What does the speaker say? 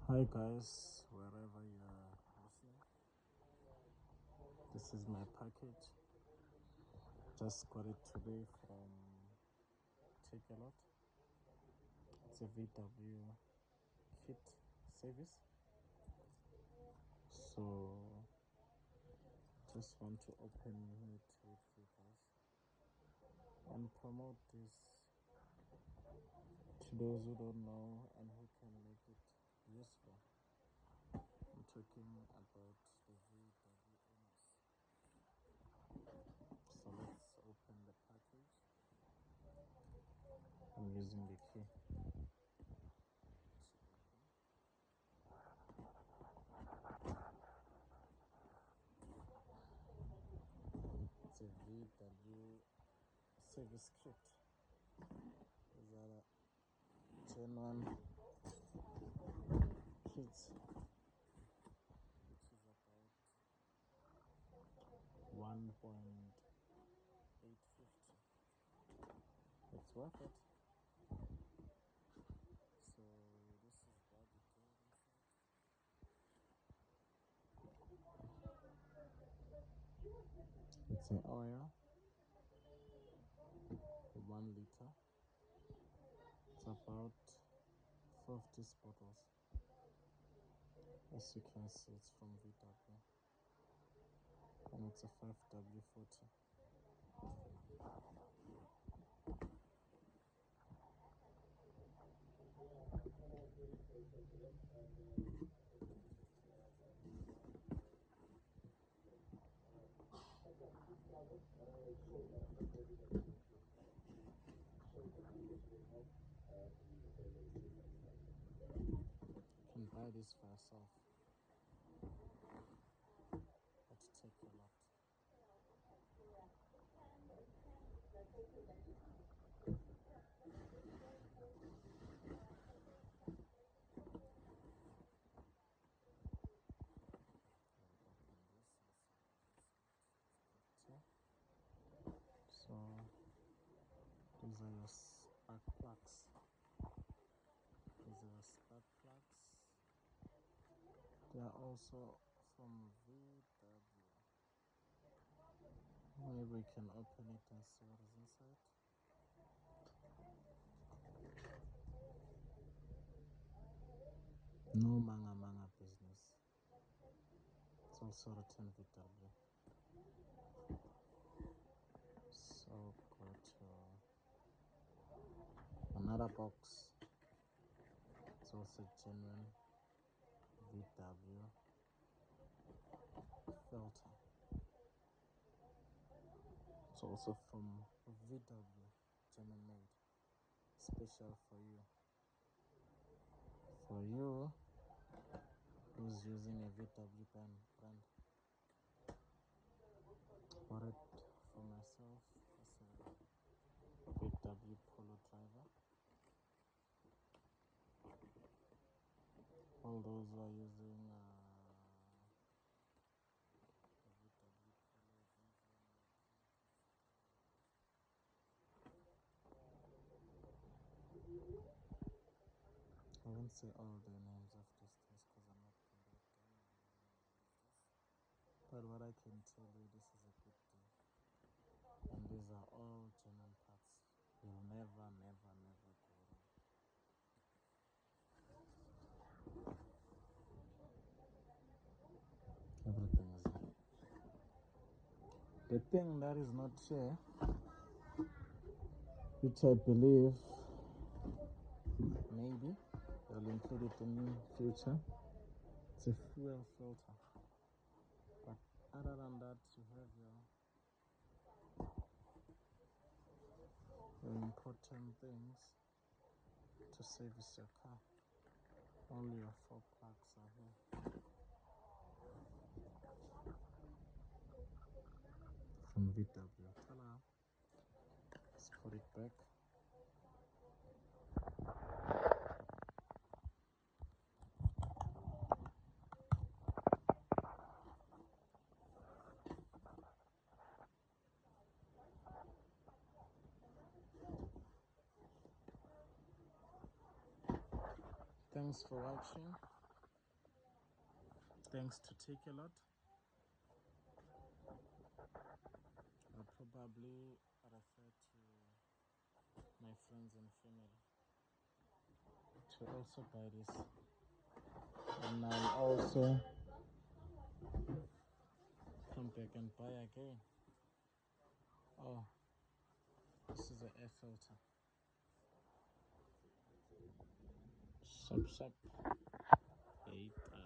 Hi guys, wherever you are listening, this is my package. Just got it today from Takealot. It's a VW kit service. So just want to open it with you guys and promote this to those who don't know and who can make it useful. I'm talking about the VW owners. So let's open the package. I'm using the key to open. It's a VW service kit. These are genuine kits, which is about 1.850. It's worth it. So this is what you get inside. It's an oil, 1 liter. It's about 50 bottles. As you can see, it's from VW, and it's a 5W40. You can buy this for yourself at Takealot. I'll open this and see what is inside. So these are your spark plugs. These are your spark plugs. They are also from VW. Maybe we can open it and see what is inside. No manga business. It's also written VW. So go to another box. It's also genuine VW filter. It's also from VW, German made, special for you. For you who's using a VW brand. Bought it for myself as a VW Polo driver. All those who are using the VW Polo Vivo, I won't say all the names of these things because I'm not conducting this. But what I can tell you, this is a good deal. And these are all genuine parts. You'll never go wrong. Everything is there. The thing that is not here, which I believe maybe they'll include it in future, it's a fuel filter. But other than that, you have your important things to service your car. Only your 4 plugs are here. From VW. Ta-da. Let's put it back. Thanks for watching. thanks to Takealot, I'll probably refer to my friends and family to also buy this, and I'll also come back and buy again. Oh, this is the air filter. Sup. 8